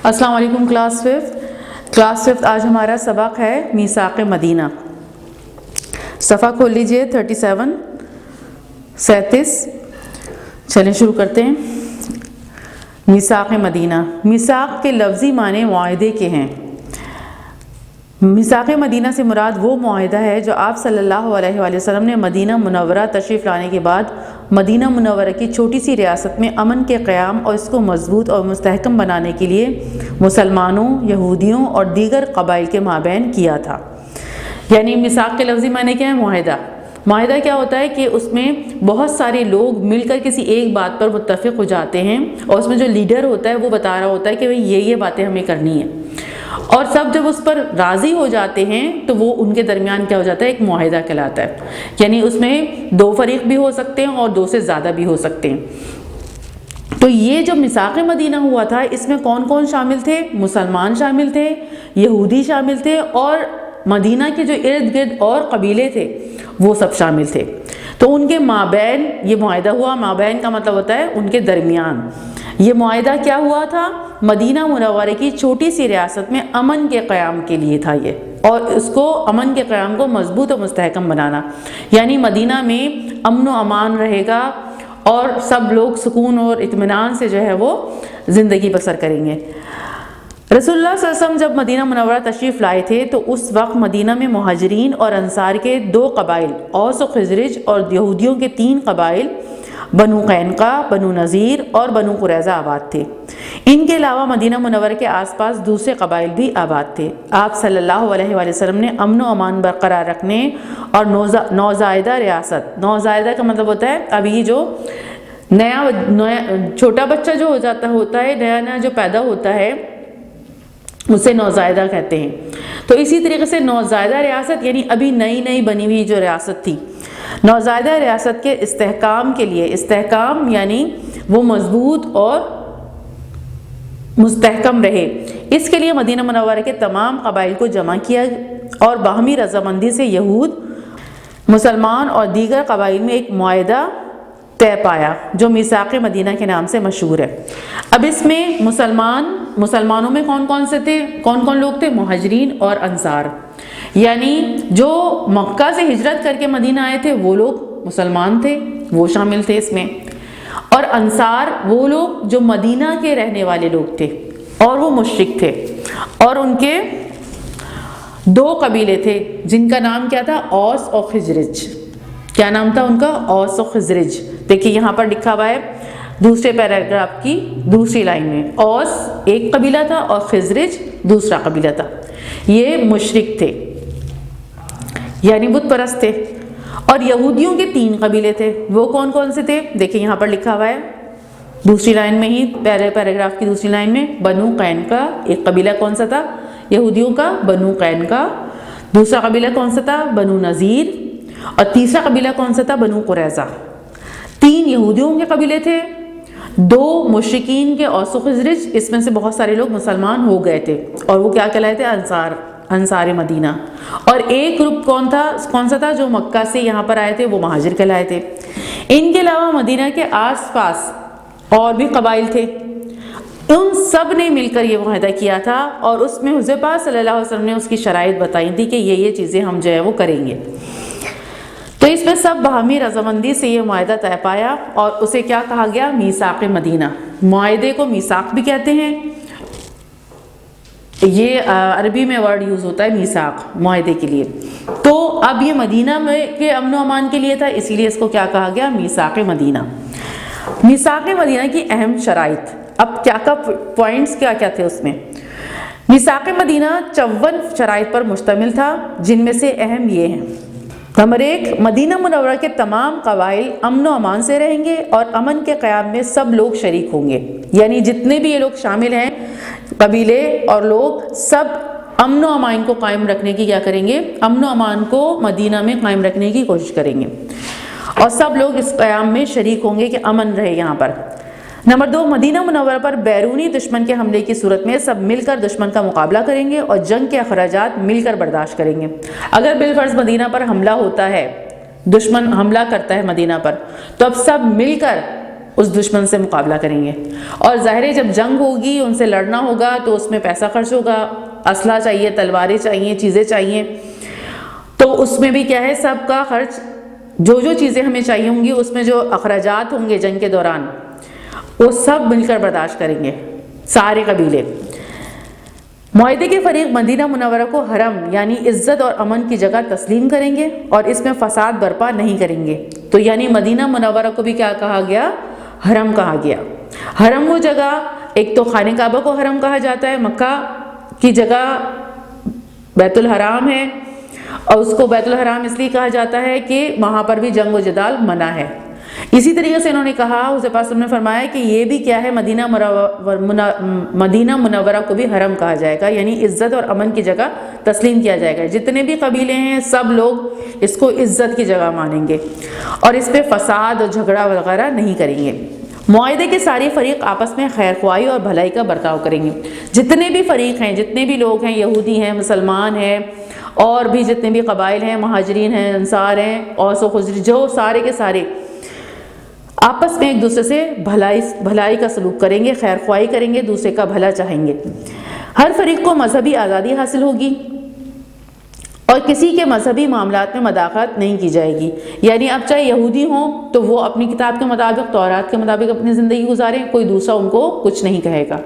السلام علیکم class fifth آج ہمارا سبق ہے میثاق مدینہ۔ صفحہ کھول لیجئے 37 چلیں شروع کرتے ہیں۔ میثاق مدینہ، میثاق کے لفظی معنی معاہدے کے ہیں۔ میثاق مدینہ سے مراد وہ معاہدہ ہے جو آپ صلی اللہ علیہ وآلہ وسلم نے مدینہ منورہ تشریف لانے کے بعد مدینہ منورہ کی چھوٹی سی ریاست میں امن کے قیام اور اس کو مضبوط اور مستحکم بنانے کے لیے مسلمانوں، یہودیوں اور دیگر قبائل کے مابین کیا تھا۔ یعنی میثاق کے لفظی معنی کیا ہے؟ معاہدہ۔ معاہدہ کیا ہوتا ہے کہ اس میں بہت سارے لوگ مل کر کسی ایک بات پر متفق ہو جاتے ہیں اور اس میں جو لیڈر ہوتا ہے وہ بتا رہا ہوتا ہے کہ یہ باتیں ہمیں کرنی ہیں، اور سب جب اس پر راضی ہو جاتے ہیں تو وہ ان کے درمیان کیا ہو جاتا ہے؟ ایک معاہدہ کہلاتا ہے۔ یعنی اس میں 2 فریق بھی ہو سکتے ہیں اور 2 سے زیادہ بھی ہو سکتے ہیں۔ تو یہ جو میثاق مدینہ ہوا تھا اس میں کون کون شامل تھے؟ مسلمان شامل تھے، یہودی شامل تھے، اور مدینہ کے جو ارد گرد اور قبیلے تھے وہ سب شامل تھے۔ تو ان کے مابین یہ معاہدہ ہوا۔ مابین کا مطلب ہوتا ہے ان کے درمیان۔ یہ معاہدہ کیا ہوا تھا؟ مدینہ منورہ کی چھوٹی سی ریاست میں امن کے قیام کے لیے تھا یہ، اور اس کو امن کے قیام کو مضبوط اور مستحکم بنانا۔ یعنی مدینہ میں امن و امان رہے گا اور سب لوگ سکون اور اطمینان سے جو ہے وہ زندگی بسر کریں گے۔ رسول اللہ صلی اللہ علیہ وسلم جب مدینہ منورہ تشریف لائے تھے تو اس وقت مدینہ میں مہاجرین اور انصار کے 2 قبائل، اوس و خزرج، اور یہودیوں کے 3 قبائل، بنو قینقاع، بنو نذیر اور بنو قریظہ آباد تھے۔ ان کے علاوہ مدینہ منورہ کے آس پاس دوسرے قبائل بھی آباد تھے۔ آپ صلی اللہ علیہ وآلہ وسلم نے امن و امان برقرار رکھنے اور نوزائیدہ ریاست، نوزائیدہ کا مطلب ہوتا ہے ابھی جو نیا چھوٹا بچہ جو ہوتا ہے نیا جو پیدا ہوتا ہے اسے نوزائیدہ کہتے ہیں۔ تو اسی طریقے سے نوزائیدہ ریاست یعنی ابھی نئی بنی ہوئی جو ریاست تھی، نوزائیدہ ریاست کے استحکام کے لیے، استحکام یعنی وہ مضبوط اور مستحکم رہے، اس کے لیے مدینہ منورہ کے تمام قبائل کو جمع کیا اور باہمی رضامندی سے یہود، مسلمان اور دیگر قبائل میں ایک معاہدہ طے پایا جو میثاق مدینہ کے نام سے مشہور ہے۔ اب اس میں مسلمانوں میں کون سے تھے؟ کون لوگ تھے؟ مہاجرین اور انصار، یعنی جو مکہ سے ہجرت کر کے مدینہ آئے تھے وہ لوگ مسلمان تھے، وہ شامل تھے اس میں، اور انصار وہ لوگ جو مدینہ کے رہنے والے لوگ تھے اور وہ مشرک تھے، اور ان کے 2 قبیلے تھے جن کا نام کیا تھا؟ اوس اور خزرج۔ کیا نام تھا ان کا؟ اوس و خزرج۔ دیکھیے یہاں پر لکھا ہوا ہے دوسرے پیراگراف کی دوسری لائن میں، اوس ایک قبیلہ تھا اور خزرج دوسرا قبیلہ تھا۔ یہ مشرک تھے یعنی بت پرست تھے، اور یہودیوں کے 3 قبیلے تھے۔ وہ کون سے تھے؟ دیکھیں یہاں پر لکھا ہوا ہے دوسری لائن میں ہی، پہلے پیراگراف کی دوسری لائن میں، بنو قینقاع ایک قبیلہ کون سا تھا؟ یہودیوں کا بنو قینقاع۔ دوسرا قبیلہ کون سا تھا؟ بنو نذیر۔ اور تیسرا قبیلہ کون سا تھا؟ بنو قریظہ۔ 3 یہودیوں کے قبیلے تھے، 2 مشرکین کے اوس و خزرج، اس میں سے بہت سارے لوگ مسلمان ہو گئے تھے اور وہ کیا کہلائے تھے؟ انصار مدینہ۔ اور ایک گروپ کون سا تھا جو مکہ سے یہاں پر آئے تھے؟ وہ مہاجر کہلائے تھے۔ ان کے علاوہ مدینہ کے آس پاس اور بھی قبائل تھے، ان سب نے مل کر یہ معاہدہ کیا تھا، اور اس میں حضور پاک صلی اللہ علیہ وسلم نے اس کی شرائط بتائی تھی کہ یہ چیزیں ہم جو ہے وہ کریں گے۔ تو اس میں سب باہمی رضامندی سے یہ معاہدہ طے پایا، اور اسے کیا کہا گیا؟ میثاق مدینہ۔ معاہدے کو میثاق بھی کہتے ہیں، یہ عربی میں ورڈ یوز ہوتا ہے میثاق معاہدے کے لیے۔ تو اب یہ مدینہ میں کے امن و امان کے لیے تھا، اسی لیے اس کو کیا کہا گیا؟ میثاق مدینہ۔ میثاق مدینہ کی اہم شرائط، اب کیا پوائنٹس کیا تھے اس میں؟ میثاق مدینہ 54 شرائط پر مشتمل تھا، جن میں سے اہم یہ ہیں۔ نمبر 1، مدینہ منورہ کے تمام قبائل امن و امان سے رہیں گے اور امن کے قیام میں سب لوگ شریک ہوں گے، یعنی جتنے بھی یہ لوگ شامل ہیں قبیلے اور لوگ، سب امن و امان کو قائم رکھنے کی کیا کریں گے؟ امن و امان کو مدینہ میں قائم رکھنے کی کوشش کریں گے، اور سب لوگ اس قیام میں شریک ہوں گے کہ امن رہے یہاں پر۔ نمبر 2، مدینہ منورہ پر بیرونی دشمن کے حملے کی صورت میں سب مل کر دشمن کا مقابلہ کریں گے اور جنگ کے اخراجات مل کر برداشت کریں گے۔ اگر بالفرض مدینہ پر حملہ ہوتا ہے، دشمن حملہ کرتا ہے مدینہ پر، تو اب سب مل کر اس دشمن سے مقابلہ کریں گے۔ اور ظاہر ہے جب جنگ ہوگی، ان سے لڑنا ہوگا، تو اس میں پیسہ خرچ ہوگا، اسلحہ چاہیے، تلواریں چاہیے، چیزیں چاہیے، تو اس میں بھی کیا ہے سب کا خرچ، جو چیزیں ہمیں چاہیے ہوں گی، اس میں جو اخراجات ہوں گے جنگ کے دوران، وہ سب مل کر برداشت کریں گے سارے قبیلے۔ معاہدے کے فریق مدینہ منورہ کو حرم یعنی عزت اور امن کی جگہ تسلیم کریں گے اور اس میں فساد برپا نہیں کریں گے۔ تو یعنی مدینہ منورہ کو بھی کیا کہا گیا؟ حرم کہا گیا۔ حرم وہ جگہ، ایک تو خانہ کعبہ کو حرم کہا جاتا ہے، مکہ کی جگہ بیت الحرام ہے، اور اس کو بیت الحرام اس لیے کہا جاتا ہے کہ وہاں پر بھی جنگ و جدال منع ہے۔ اسی طریقے سے انہوں نے کہا، حضور پاک صلی اللہ علیہ وسلم نے فرمایا کہ یہ بھی کیا ہے، مدینہ منورہ کو بھی حرم کہا جائے گا، یعنی عزت اور امن کی جگہ تسلیم کیا جائے گا۔ جتنے بھی قبیلے ہیں سب لوگ اس کو عزت کی جگہ مانیں گے اور اس پہ فساد اور جھگڑا وغیرہ نہیں کریں گے۔ معاہدے کے سارے فریق آپس میں خیر خواہی اور بھلائی کا برتاؤ کریں گے۔ جتنے بھی فریق ہیں، جتنے بھی لوگ ہیں، یہودی ہیں، مسلمان ہیں، اور بھی جتنے بھی قبائل ہیں، مہاجرین ہیں، انصار ہیں، اوس و خزرج، جو سارے کے سارے آپس میں ایک دوسرے سے بھلائی کا سلوک کریں گے، خیر خواہی کریں گے، دوسرے کا بھلا چاہیں گے۔ ہر فریق کو مذہبی آزادی حاصل ہوگی اور کسی کے مذہبی معاملات میں مداخلت نہیں کی جائے گی۔ یعنی اب چاہے یہودی ہوں تو وہ اپنی کتاب کے مطابق، تورات کے مطابق اپنی زندگی گزاریں، کوئی دوسرا ان کو کچھ نہیں کہے گا۔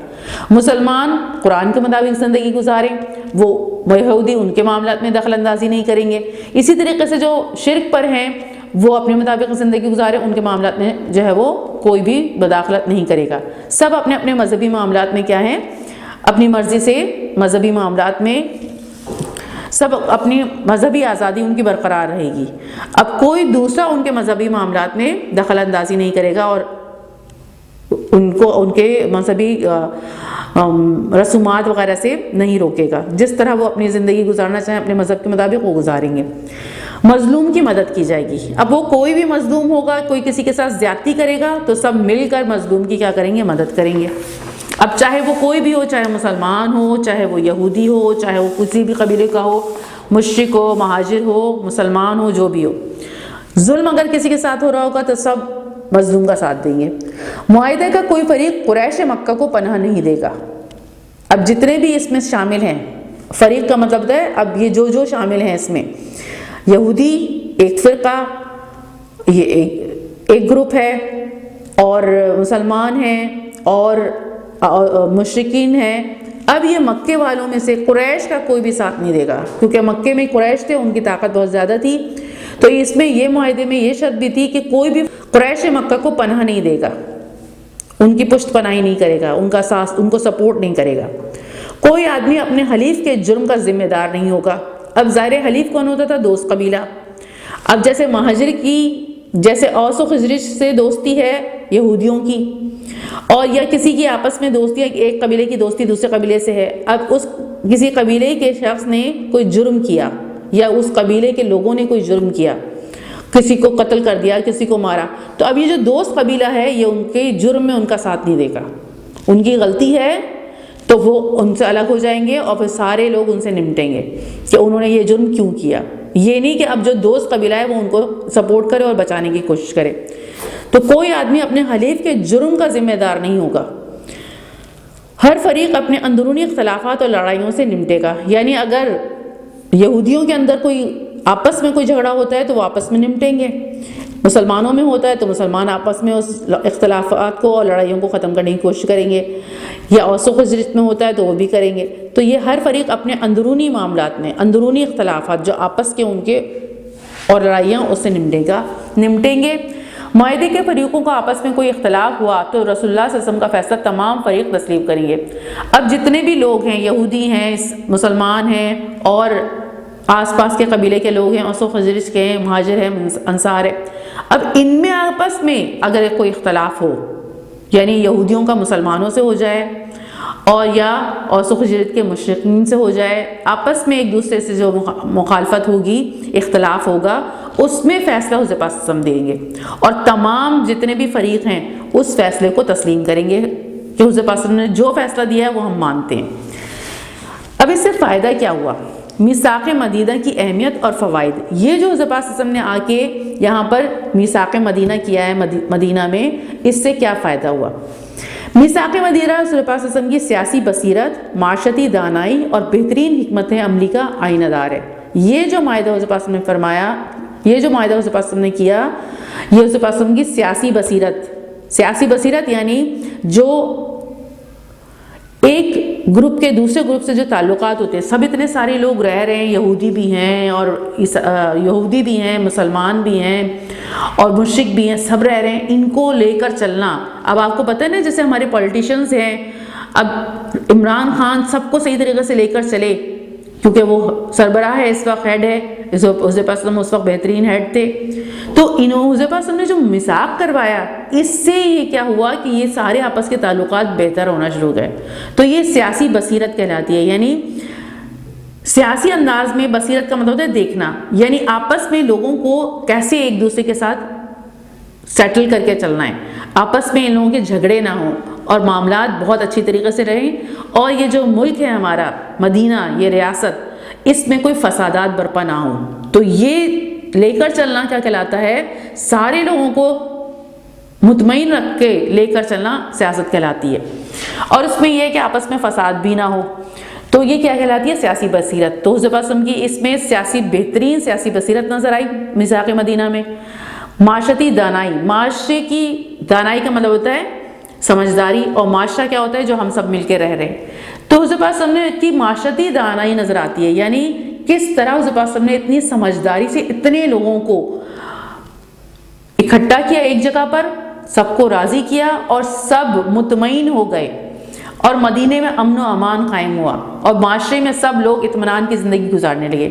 مسلمان قرآن کے مطابق زندگی گزاریں، وہ یہودی ان کے معاملات میں دخل اندازی نہیں کریں گے۔ اسی طریقے سے جو شرک پر ہیں وہ اپنے مطابق زندگی گزارے، ان کے معاملات میں جو ہے وہ کوئی بھی مداخلت نہیں کرے گا۔ سب اپنے اپنے مذہبی معاملات میں کیا ہیں، اپنی مرضی سے مذہبی معاملات میں سب اپنی مذہبی آزادی ان کی برقرار رہے گی۔ اب کوئی دوسرا ان کے مذہبی معاملات میں دخل اندازی نہیں کرے گا اور ان کو ان کے مذہبی رسومات وغیرہ سے نہیں روکے گا۔ جس طرح وہ اپنی زندگی گزارنا چاہیں اپنے مذہب کے مطابق وہ گزاریں گے۔ مظلوم کی مدد کی جائے گی۔ اب وہ کوئی بھی مظلوم ہوگا، کوئی کسی کے ساتھ زیادتی کرے گا تو سب مل کر مظلوم کی کیا کریں گے؟ مدد کریں گے۔ اب چاہے وہ کوئی بھی ہو، چاہے مسلمان ہو، چاہے وہ یہودی ہو، چاہے وہ کسی بھی قبیلے کا ہو، مشرک ہو، مہاجر ہو، مسلمان ہو، جو بھی ہو، ظلم اگر کسی کے ساتھ ہو رہا ہوگا تو سب مظلوم کا ساتھ دیں گے۔ معاہدے کا کوئی فریق قریش مکہ کو پناہ نہیں دے گا۔ اب جتنے بھی اس میں شامل ہیں، فریق کا مطلب ہے اب یہ جو شامل ہیں اس میں، یہودی ایک فرقہ، یہ ایک گروپ ہے، اور مسلمان ہیں اور مشرکین ہیں۔ اب یہ مکے والوں میں سے قریش کا کوئی بھی ساتھ نہیں دے گا، کیونکہ مکے میں قریش تھے، ان کی طاقت بہت زیادہ تھی، تو اس میں یہ معاہدے میں یہ شرط بھی تھی کہ کوئی بھی قریش مکہ کو پناہ نہیں دے گا، ان کی پشت پناہی نہیں کرے گا، ان کو سپورٹ نہیں کرے گا۔ کوئی آدمی اپنے حلیف کے جرم کا ذمہ دار نہیں ہوگا۔ اب ظاہر حلیف کون ہوتا تھا؟ دوست قبیلہ۔ اب جیسے مہاجر کی، جیسے اوس و خزرج سے دوستی ہے یہودیوں کی، اور یا کسی کی آپس میں دوستی ہے، ایک قبیلے کی دوستی دوسرے قبیلے سے ہے، اب اس کسی قبیلے کے شخص نے کوئی جرم کیا یا اس قبیلے کے لوگوں نے کوئی جرم کیا، کسی کو قتل کر دیا، کسی کو مارا، تو اب یہ جو دوست قبیلہ ہے یہ ان کے جرم میں ان کا ساتھ نہیں دے گا۔ ان کی غلطی ہے تو وہ ان سے الگ ہو جائیں گے اور پھر سارے لوگ ان سے نمٹیں گے کہ انہوں نے یہ جرم کیوں کیا۔ یہ نہیں کہ اب جو دوست قبیلہ ہے وہ ان کو سپورٹ کرے اور بچانے کی کوشش کرے۔ تو کوئی آدمی اپنے حلیف کے جرم کا ذمہ دار نہیں ہوگا۔ ہر فریق اپنے اندرونی اختلافات اور لڑائیوں سے نمٹے گا۔ یعنی اگر یہودیوں کے اندر کوئی آپس میں کوئی جھگڑا ہوتا ہے تو وہ آپس میں نمٹیں گے، مسلمانوں میں ہوتا ہے تو مسلمان آپس میں اس اختلافات کو اور لڑائیوں کو ختم کرنے کی کوشش کریں گے، یا اوس و خزرج میں ہوتا ہے تو وہ بھی کریں گے۔ تو یہ ہر فریق اپنے اندرونی معاملات میں، اندرونی اختلافات جو آپس کے ان کے اور لڑائیاں اس سے نمٹیں گے۔ معاہدے کے فریقوں کا آپس میں کوئی اختلاف ہوا تو رسول اللہ صلی اللہ علیہ وسلم کا فیصلہ تمام فریق تسلیم کریں گے۔ اب جتنے بھی لوگ ہیں، یہودی ہیں، مسلمان ہیں، اور آس پاس کے قبیلے کے لوگ ہیں، اوس و خزرج کے ہیں، مہاجر ہیں، انصار ہیں، اب ان میں آپس میں اگر کوئی اختلاف ہو، یعنی یہودیوں کا مسلمانوں سے ہو جائے اور یا اوس و خزرج کے مشرکین سے ہو جائے، آپس میں ایک دوسرے سے جو مخالفت ہوگی، اختلاف ہوگا، اس میں فیصلہ حضور پاک صلی اللہ علیہ وسلم دیں گے اور تمام جتنے بھی فریق ہیں اس فیصلے کو تسلیم کریں گے کہ حضور پاک صلی اللہ علیہ وسلم نے جو فیصلہ دیا ہے وہ ہم مانتے ہیں۔ اب اس سے فائدہ کیا ہوا؟ میثاق مدینہ کی اہمیت اور فوائد۔ یہ جو حضور پاک صلی اللہ علیہ وسلم نے آ کے یہاں پر میثاق مدینہ کیا ہے مدینہ میں، اس سے کیا فائدہ ہوا؟ میثاق مدینہ رسول پاک صلی اللہ علیہ وسلم کی سیاسی بصیرت، معاشرتی دانائی اور بہترین حکمت عملی کا آئینہ دار ہے۔ یہ جو معاہدہ حضور پاک صلی اللہ علیہ وسلم نے فرمایا، یہ جو معاہدہ حضور پاک صلی اللہ علیہ وسلم نے کیا، یہ حضور پاک صلی اللہ علیہ وسلم کی سیاسی بصیرت یعنی جو ایک گروپ کے دوسرے گروپ سے جو تعلقات ہوتے ہیں، سب اتنے سارے لوگ رہ رہے ہیں، یہودی بھی ہیں اور یہودی بھی ہیں، مسلمان بھی ہیں اور مشرک بھی ہیں، سب رہ رہے ہیں، ان کو لے کر چلنا۔ اب آپ کو پتہ ہے نا، جیسے ہمارے پولیٹیشنز ہیں، اب عمران خان سب کو صحیح طریقے سے لے کر چلے کیونکہ وہ سربراہ ہے، اس وقت ہیڈ ہے، حضور پاک صلی اللہ علیہ وسلم اس وقت بہترین ہیڈ تھے، تو انہوں حضور پاک صلی اللہ علیہ وسلم نے جو میثاق کروایا، اس سے یہ کیا ہوا کہ یہ سارے آپس کے تعلقات بہتر ہونا شروع ہو گئے۔ تو یہ سیاسی بصیرت کہلاتی ہے، یعنی سیاسی انداز میں بصیرت کا مطلب ہے دیکھنا، یعنی آپس میں لوگوں کو کیسے ایک دوسرے کے ساتھ سیٹل کر کے چلنا ہے، آپس میں ان لوگوں کے جھگڑے نہ ہوں اور معاملات بہت اچھی طریقے سے رہیں، اور یہ جو ملک ہے ہمارا مدینہ، یہ ریاست، اس میں کوئی فسادات برپا نہ ہوں۔ تو یہ لے کر چلنا کیا کہلاتا ہے؟ سارے لوگوں کو مطمئن رکھ کے لے کر چلنا سیاست کہلاتی ہے، اور اس میں یہ ہے کہ آپس میں فساد بھی نہ ہو، تو یہ کیا کہلاتی ہے؟ سیاسی بصیرت۔ تو حضور پاک صلی اللہ علیہ وسلم کی اس میں بہترین سیاسی بصیرت نظر آئی میثاق مدینہ میں۔ معاشرتی دانائی، معاشرے کی دانائی کا مطلب ہوتا ہے سمجھداری، اور معاشرہ کیا ہوتا ہے؟ جو ہم سب مل کے رہ رہے ہیں۔ تو حضور پاک صلی اللہ علیہ وسلم کی معاشرتی دانائی نظر آتی ہے، یعنی کس طرح حضور پاک صلی اللہ علیہ وسلم نے اتنی سمجھداری سے اتنے لوگوں کو اکٹھا کیا ایک جگہ پر، سب کو راضی کیا اور سب مطمئن ہو گئے، اور مدینے میں امن و امان قائم ہوا، اور معاشرے میں سب لوگ اطمینان کی زندگی گزارنے لگے،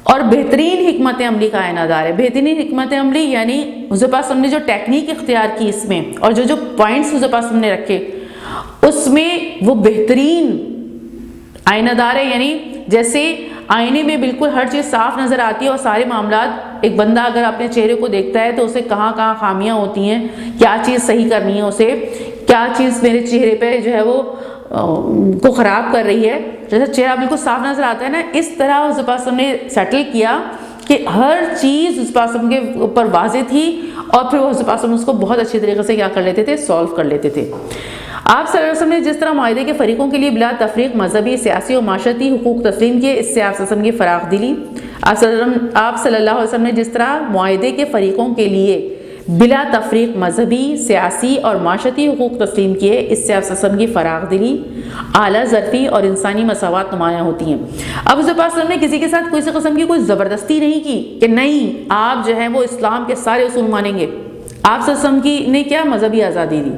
اور بہترین حکمت عملی کا آئینہ دار ہے۔ بہترین حکمت عملی یعنی حضور پاک صلی اللہ علیہ وسلم نے جو ٹیکنیک اختیار کی اس میں، اور جو پوائنٹس حضور پاک صلی اللہ علیہ وسلم نے رکھے، اس میں وہ بہترین آئینہ دار ہے، یعنی جیسے آئینے میں بالکل ہر چیز صاف نظر آتی ہے، اور سارے معاملات، ایک بندہ اگر اپنے چہرے کو دیکھتا ہے تو اسے کہاں کہاں خامیاں ہوتی ہیں، کیا چیز صحیح کرنی ہے، اسے کیا چیز میرے چہرے پہ جو ہے وہ کو خراب کر رہی ہے، جیسے چہرہ بالکل صاف نظر آتا ہے نا، اس طرح حضور پاک صلی اللہ علیہ وسلم نے سیٹل کیا کہ ہر چیز حضور پاک صلی اللہ علیہ وسلم کے اوپر واضح تھی، اور پھر وہ حضور پاک صلی اللہ علیہ وسلم اس کو بہت اچھی طریقے سے کیا کر لیتے تھے؟ سولو کر لیتے تھے۔ آپ صلی اللہ علیہ وسلم نے جس طرح معاہدے کے فریقوں کے لیے بلا تفریق مذہبی، سیاسی اور معاشرتی حقوق تسلیم کیے، اس سے آپ صلی اللہ علیہ وسلم کی فراخ دلی۔ آپ صلی اللہ علیہ وسلم نے جس طرح معاہدے کے فریقوں کے لیے بلا تفریق مذہبی، سیاسی اور معاشرتی حقوق تسلیم کیے، اس سے آپ صلی اللہ علیہ وسلم کی فراخ دلی، اعلیٰ ظرفی اور انسانی مساوات نمایاں ہوتی ہیں۔ اب حضور پاک صلی اللہ علیہ وسلم نے کسی کے ساتھ کسی قسم کی کوئی زبردستی نہیں کی کہ نہیں آپ جو ہیں وہ اسلام کے سارے اصول مانیں گے۔ آپ صلی اللہ علیہ وسلم کی نے کیا مذہبی آزادی دی،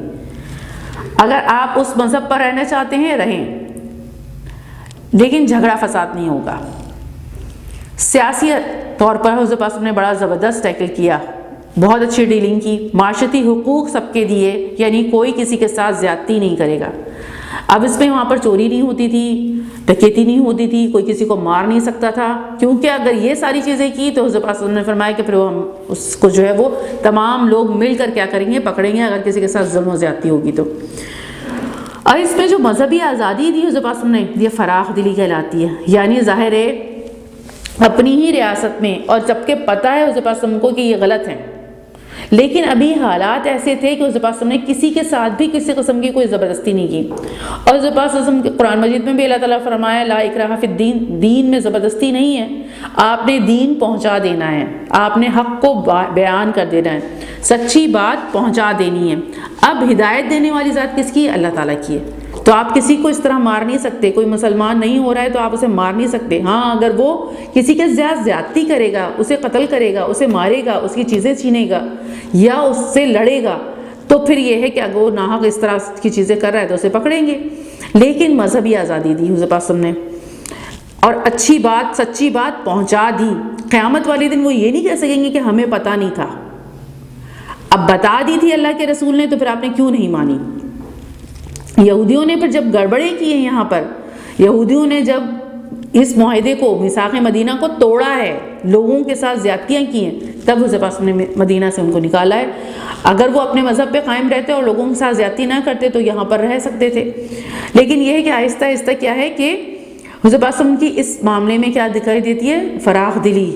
اگر آپ اس مذہب پر رہنا چاہتے ہیں رہیں، لیکن جھگڑا فساد نہیں ہوگا۔ سیاسی طور پر حضور پاک صلی اللہ علیہ وسلم نے بڑا زبردست ٹیکل کیا، بہت اچھی ڈیلنگ کی، معاشرتی حقوق سب کے دیے، یعنی کوئی کسی کے ساتھ زیادتی نہیں کرے گا۔ اب اس میں وہاں پر چوری نہیں ہوتی تھی، ڈکیتی نہیں ہوتی تھی، کوئی کسی کو مار نہیں سکتا تھا، کیونکہ اگر یہ ساری چیزیں کی تو حضور پاک صلی اللہ علیہ وسلم نے فرمایا کہ پھر وہ ہم اس کو جو ہے وہ تمام لوگ مل کر کیا کریں گے؟ پکڑیں گے، اگر کسی کے ساتھ ظلم و زیادتی ہوگی تو۔ اور اس میں جو مذہبی آزادی دی حضور پاک صلی اللہ علیہ وسلم نے، یہ فراخ دلی کہلاتی ہے، یعنی ظاہر ہے اپنی ہی ریاست میں، اور جبکہ پتہ ہے حضور پاک صلی اللہ علیہ وسلم کو کہ یہ غلط ہے، لیکن ابھی حالات ایسے تھے کہ حضور پاک صلی اللہ علیہ وسلم نے کسی کے ساتھ بھی کسی قسم کی کوئی زبردستی نہیں کی، اور حضور پاک صلی اللہ علیہ وسلم قرآن مجید میں بھی اللہ تعالیٰ فرمایا لا اکراہ فی الدین، دین میں زبردستی نہیں ہے، آپ نے دین پہنچا دینا ہے، آپ نے حق کو بیان کر دینا ہے، سچی بات پہنچا دینی ہے۔ اب ہدایت دینے والی ذات کس کی؟ اللہ تعالیٰ کی ہے، تو آپ کسی کو اس طرح مار نہیں سکتے، کوئی مسلمان نہیں ہو رہا ہے تو آپ اسے مار نہیں سکتے، ہاں اگر وہ کسی کے زیادتی کرے گا، اسے قتل کرے گا، اسے مارے گا، اس کی چیزیں چھینے گا یا اس سے لڑے گا، تو پھر یہ ہے کہ اگر وہ ناحق اس طرح کی چیزیں کر رہا ہے تو اسے پکڑیں گے۔ لیکن مذہبی آزادی دی حضور پاک صلی اللہ علیہ وسلم نے، اور اچھی بات سچی بات پہنچا دی۔ قیامت والے دن وہ یہ نہیں کہہ سکیں گے کہ ہمیں پتہ نہیں تھا، اب بتا دی تھی اللہ کے رسول نے تو پھر آپ نے کیوں نہیں مانی۔ یہودیوں نے پھر جب گڑبڑیں کی ہیں، یہاں پر یہودیوں نے جب اس معاہدے کو، میثاق مدینہ کو توڑا ہے، لوگوں کے ساتھ زیادتیاں کی ہیں، تب حضور پاک نے مدینہ سے ان کو نکالا ہے۔ اگر وہ اپنے مذہب پہ قائم رہتے اور لوگوں کے ساتھ زیادتی نہ کرتے تو یہاں پر رہ سکتے تھے، لیکن یہ ہے کہ آہستہ آہستہ کیا ہے کہ حضور پاک صلی اللہ علیہ وسلم کی اس معاملے میں کیا دکھائی دیتی ہے؟ فراخ دلی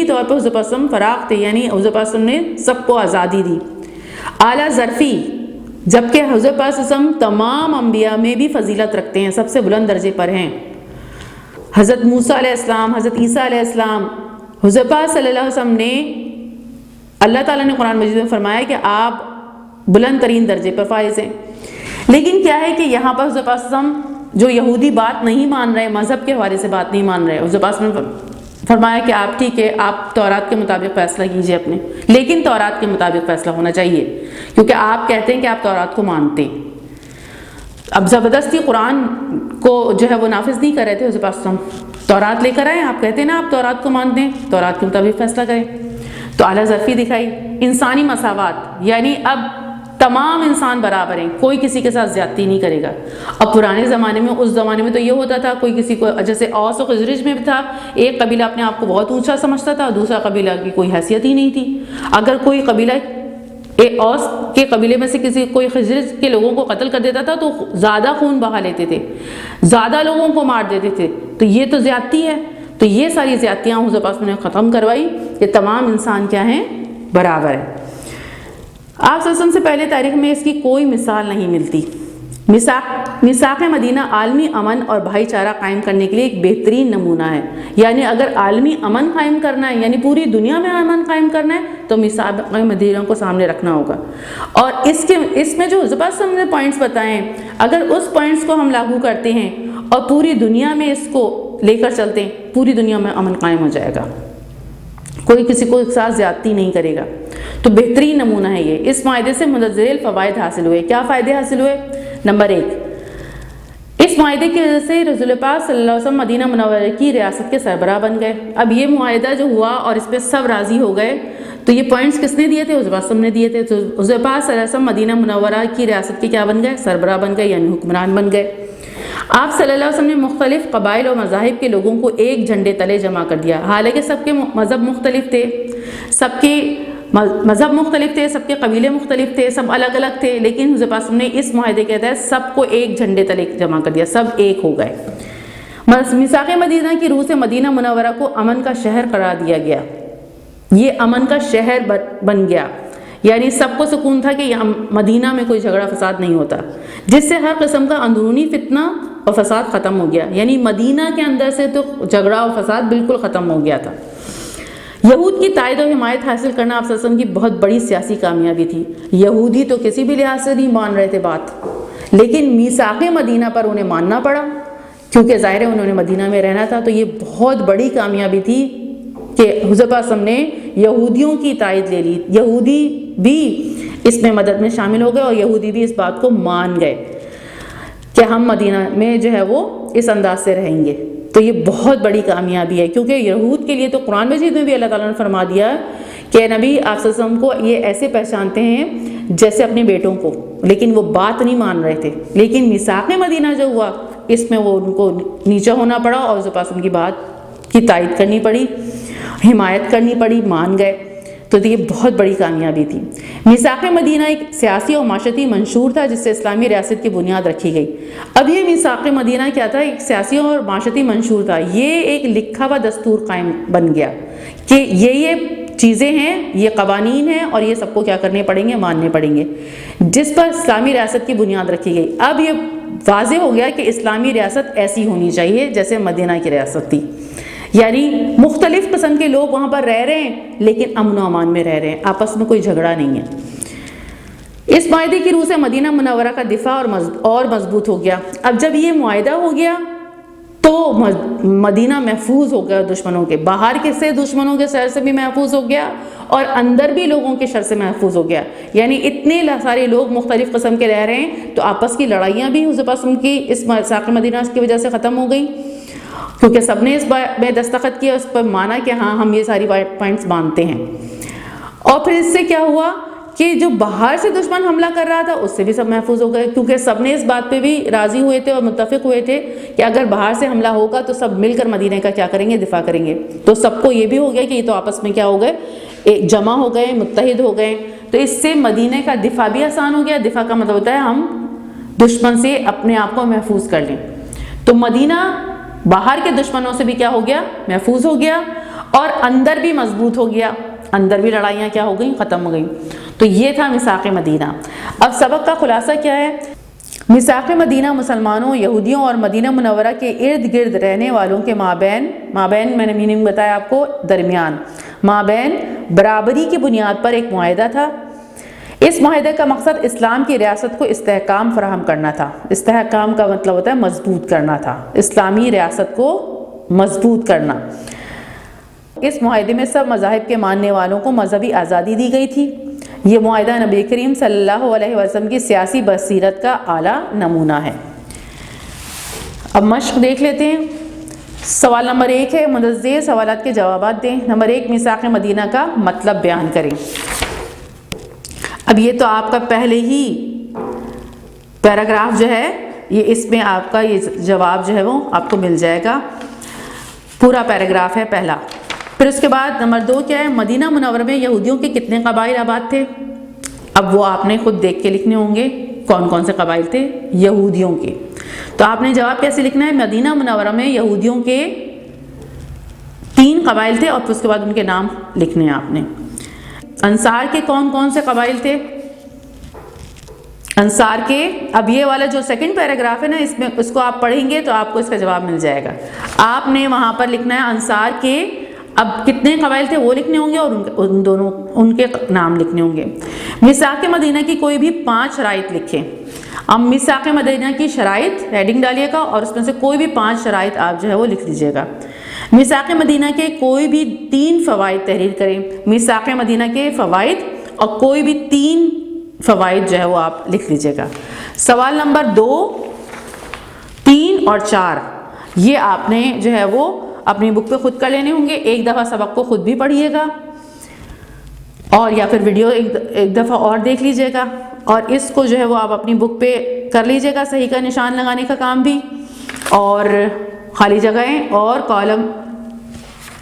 طور پر حضور پاک صلی اللہ علیہ وسلم فراخ تھے، یعنی حضور پاک صلی اللہ علیہ وسلم نے سب کو آزادی دی۔ اعلیٰ ظرفی، جبکہ حضور پاک صلی اللہ علیہ وسلم تمام انبیاء میں بھی فضیلت رکھتے ہیں، سب سے بلند درجے پر ہیں۔ حضرت موسیٰ علیہ السلام، حضرت عیسیٰ علیہ السلام، حضور پاک صلی اللہ علیہ وسلم نے، اللہ تعالیٰ نے قرآن مجید میں فرمایا کہ آپ بلند ترین درجے پر فائز ہیں۔ لیکن کیا ہے کہ یہاں پر حضور پاک صلی اللہ علیہ وسلم جو یہودی بات نہیں مان رہے، مذہب کے حوالے سے بات نہیں مان رہے، حضور پاک صلی اللہ علیہ وسلم نے فرمایا کہ آپ ٹھیک ہے، آپ تورات کے مطابق فیصلہ کیجئے اپنے، لیکن تورات کے مطابق فیصلہ ہونا چاہیے، کیونکہ آپ کہتے ہیں کہ آپ تورات کو مانتے ہیں۔ اب زبردستی قرآن کو جو ہے وہ نافذ نہیں کر رہے تھے حضور پاک صلی اللہ علیہ وسلم، تورات لے کر آئے، آپ کہتے ہیں نا آپ تورات کو مانتے ہیں، تورات کے مطابق فیصلہ کریں۔ تو اعلیٰ ظرفی دکھائی، انسانی مساوات، یعنی اب تمام انسان برابر ہیں، کوئی کسی کے ساتھ زیادتی نہیں کرے گا۔ اب پرانے زمانے میں، اس زمانے میں تو یہ ہوتا تھا، کوئی کسی کو، جیسے اوس و خزرج میں بھی تھا، ایک قبیلہ اپنے آپ کو بہت اونچا سمجھتا تھا، دوسرا قبیلہ کی کوئی حیثیت ہی نہیں تھی۔ اگر کوئی قبیلہ اوس کے قبیلے میں سے کوئی خزرج کے لوگوں کو قتل کر دیتا تھا تو زیادہ خون بہا لیتے تھے، زیادہ لوگوں کو مار دیتے تھے، تو یہ تو زیادتی ہے۔ تو یہ ساری زیادتیاں حضور پاک نے ختم کروائی کہ تمام انسان کیا ہیں؟ برابر ہیں۔ آپ صلی اللہ علیہ وسلم سے پہلے تاریخ میں اس کی کوئی مثال نہیں ملتی۔ میثاق مدینہ عالمی امن اور بھائی چارہ قائم کرنے کے لیے ایک بہترین نمونہ ہے، یعنی اگر عالمی امن قائم کرنا ہے، یعنی پوری دنیا میں امن قائم کرنا ہے، تو میثاق مدینہ کو سامنے رکھنا ہوگا۔ اور اس میں جو حضور پاک صلی اللہ علیہ وسلم نے پوائنٹس بتائے ہیں، اگر اس پوائنٹس کو ہم لاگو کرتے ہیں اور پوری دنیا میں اس کو لے کر چلتے ہیں، پوری دنیا میں امن قائم ہو جائے گا، کوئی کسی کو ایک ساتھ زیادتی نہیں کرے گا۔ تو بہترین نمونہ ہے یہ۔ اس معاہدے سے متعدد فوائد حاصل ہوئے۔ کیا فائدے حاصل ہوئے؟ نمبر 1، اس معاہدے کی وجہ سے رسول پاک صلی اللہ علیہ وسلم مدینہ منورہ کی ریاست کے سربراہ بن گئے۔ اب یہ معاہدہ جو ہوا اور اس پہ سب راضی ہو گئے، تو یہ پوائنٹس کس نے دیے تھے؟ حضور پاک صلی اللہ علیہ وسلم نے دیے تھے۔ تو حضور پاک صلی اللہ علیہ وسلم مدینہ منورہ کی ریاست کے کیا بن گئے؟ سربراہ بن گئے، یعنی حکمران بن گئے۔ آپ صلی اللہ علیہ وسلم نے مختلف قبائل اور مذاہب کے لوگوں کو ایک جھنڈے تلے جمع کر دیا، حالانکہ سب کے مذہب مختلف تھے، سب کے مذہب مختلف تھے، سب کے قبیلے مختلف تھے، سب الگ الگ تھے، لیکن حضور پاک نے اس معاہدے کے تحت سب کو ایک جھنڈے تلے جمع کر دیا، سب ایک ہو گئے۔ میثاق مدینہ کی روح سے مدینہ منورہ کو امن کا شہر قرار دیا گیا، یہ امن کا شہر بن گیا، یعنی سب کو سکون تھا کہ یہاں مدینہ میں کوئی جھگڑا فساد نہیں ہوتا، جس سے ہر قسم کا اندرونی فتنہ اور فساد ختم ہو گیا، یعنی مدینہ کے اندر سے تو جھگڑا اور فساد بالکل ختم ہو گیا تھا۔ یہود کی تائید و حمایت حاصل کرنا آپ صلی اللہ علیہ وسلم کی بہت بڑی سیاسی کامیابی تھی۔ یہودی تو کسی بھی لحاظ سے نہیں مان رہے تھے بات، لیکن میثاق مدینہ پر انہیں ماننا پڑا، کیونکہ ظاہر ہے انہوں نے مدینہ میں رہنا تھا۔ تو یہ بہت بڑی کامیابی تھی کہ حضور پاک صلی اللہ علیہ وسلم نے یہودیوں کی تائید لے لی، یہودی بھی اس میں مدد میں شامل ہو گئے اور یہودی بھی اس بات کو مان گئے کہ ہم مدینہ میں جو ہے وہ اس انداز سے رہیں گے۔ تو یہ بہت بڑی کامیابی ہے، کیونکہ یہود کے لیے تو قرآن مجید میں بھی اللہ تعالیٰ نے فرما دیا کہ نبی آپ صلی اللہ علیہ وسلم کو یہ ایسے پہچانتے ہیں جیسے اپنے بیٹوں کو، لیکن وہ بات نہیں مان رہے تھے۔ لیکن میثاق مدینہ جو ہوا، اس میں وہ ان کو نیچا ہونا پڑا اور حضور پاک کی بات کی تائید کرنی پڑی، حمایت کرنی پڑی، مان گئے۔ تو یہ بہت بڑی کامیابی تھی۔ میثاق مدینہ ایک سیاسی اور معاشرتی منشور تھا جس سے اسلامی ریاست کی بنیاد رکھی گئی۔ اب یہ میثاق مدینہ کیا تھا؟ ایک سیاسی اور معاشرتی منشور تھا، یہ ایک لکھا ہوا دستور قائم بن گیا کہ یہ چیزیں ہیں، یہ قوانین ہیں اور یہ سب کو کیا کرنے پڑیں گے؟ ماننے پڑیں گے، جس پر اسلامی ریاست کی بنیاد رکھی گئی۔ اب یہ واضح ہو گیا کہ اسلامی ریاست ایسی ہونی چاہیے جیسے مدینہ کی ریاست تھی، یعنی مختلف قسم کے لوگ وہاں پر رہ رہے ہیں لیکن امن و امان میں رہ رہے ہیں، آپس میں کوئی جھگڑا نہیں ہے۔ اس معاہدے کی روح سے مدینہ منورہ کا دفاع اور مضبوط ہو گیا۔ اب جب یہ معاہدہ ہو گیا تو مدینہ محفوظ ہو گیا دشمنوں کے، باہر کے سے دشمنوں کے شر سے بھی محفوظ ہو گیا اور اندر بھی لوگوں کے شر سے محفوظ ہو گیا، یعنی اتنے سارے لوگ مختلف قسم کے رہ رہے ہیں تو آپس کی لڑائیاں بھی حضور پاک کی اس میثاق مدینہ کی وجہ سے ختم ہو گئی، کیونکہ سب نے اس میں دستخط کیا، اس پر مانا کہ ہاں ہم یہ ساری پوائنٹس مانتے ہیں۔ اور پھر اس سے کیا ہوا کہ جو باہر سے دشمن حملہ کر رہا تھا اس سے بھی سب محفوظ ہو گئے، کیونکہ سب نے اس بات پہ بھی راضی ہوئے تھے اور متفق ہوئے تھے کہ اگر باہر سے حملہ ہوگا تو سب مل کر مدینہ کا کیا کریں گے؟ دفاع کریں گے۔ تو سب کو یہ بھی ہو گیا کہ یہ تو آپس میں کیا ہو گئے؟ ایک جمع ہو گئے، متحد ہو گئے۔ تو اس سے مدینہ کا دفاع بھی آسان ہو گیا۔ دفاع کا مطلب ہوتا ہے ہم دشمن سے اپنے آپ کو محفوظ کر لیں۔ تو مدینہ باہر کے دشمنوں سے بھی کیا ہو گیا؟ محفوظ ہو گیا، اور اندر بھی مضبوط ہو گیا، اندر بھی لڑائیاں کیا ہو گئیں؟ ختم ہو گئیں۔ تو یہ تھا میثاق مدینہ۔ اب سبق کا خلاصہ کیا ہے؟ میثاق مدینہ مسلمانوں، یہودیوں اور مدینہ منورہ کے ارد گرد رہنے والوں کے مابین میں نے میننگ بتایا آپ کو، درمیان، مابین برابری کی بنیاد پر ایک معاہدہ تھا۔ اس معاہدے کا مقصد اسلام کی ریاست کو استحکام فراہم کرنا تھا۔ استحکام کا مطلب ہوتا ہے مضبوط کرنا تھا، اسلامی ریاست کو مضبوط کرنا۔ اس معاہدے میں سب مذاہب کے ماننے والوں کو مذہبی آزادی دی گئی تھی۔ یہ معاہدہ نبی کریم صلی اللہ علیہ وسلم کی سیاسی بصیرت کا اعلیٰ نمونہ ہے۔ اب مشق دیکھ لیتے ہیں۔ سوال نمبر 1 ہے، متنازع سوالات کے جوابات دیں۔ نمبر 1، میثاق مدینہ کا مطلب بیان کریں۔ اب یہ تو آپ کا پہلے ہی پیراگراف جو ہے، یہ اس میں آپ کا یہ جواب جو ہے وہ آپ کو مل جائے گا، پورا پیراگراف ہے پہلا۔ پھر اس کے بعد نمبر 2 کیا ہے؟ مدینہ منورہ میں یہودیوں کے کتنے قبائل آباد تھے؟ اب وہ آپ نے خود دیکھ کے لکھنے ہوں گے، کون کون سے قبائل تھے؟ یہودیوں کے۔ تو آپ نے جواب کیسے لکھنا ہے؟ مدینہ منورہ میں یہودیوں کے 3 قبائل تھے، اور پھر اس کے بعد ان کے نام لکھنے ہیں آپ نے۔ انصار کے کون کون سے قبائل تھے؟ انصار کے، اب یہ والا جو سیکنڈ پیراگراف ہے نا، اس میں اس کو آپ پڑھیں گے تو آپ کو اس کا جواب مل جائے گا۔ آپ نے وہاں پر لکھنا ہے انصار کے اب کتنے قبائل تھے وہ لکھنے ہوں گے، اور ان کے نام لکھنے ہوں گے۔ میثاق مدینہ کی کوئی بھی 5 شرائط لکھیں۔ اب میثاق مدینہ کی شرائط ہیڈنگ ڈالیے گا، اور اس میں سے کوئی بھی 5 شرائط آپ جو ہے وہ لکھ لیجیے گا۔ میثاق مدینہ کے کوئی بھی 3 فوائد تحریر کریں۔ میثاق مدینہ کے فوائد، اور کوئی بھی 3 فوائد جو ہے وہ آپ لکھ لیجیے گا۔ سوال نمبر 2، 3 اور 4 یہ آپ نے جو ہے وہ اپنی بک پہ خود کر لینے ہوں گے۔ ایک دفعہ سبق کو خود بھی پڑھیے گا، اور یا پھر ویڈیو ایک دفعہ اور دیکھ لیجیے گا، اور اس کو جو ہے وہ آپ اپنی بک پہ کر لیجیے گا، صحیح کا نشان لگانے کا کام بھی، اور خالی جگہیں اور کالم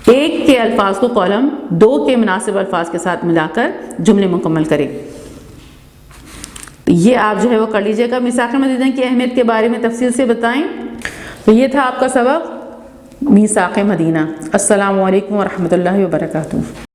1 کے الفاظ کو کالم 2 کے مناسب الفاظ کے ساتھ ملا کر جملے مکمل کریں۔ یہ آپ جو ہے وہ کر لیجیے گا۔ میثاق مدینہ کی اہمیت کے بارے میں تفصیل سے بتائیں۔ تو یہ تھا آپ کا سبق میثاق مدینہ۔ السلام علیکم ورحمۃ اللہ وبرکاتہ۔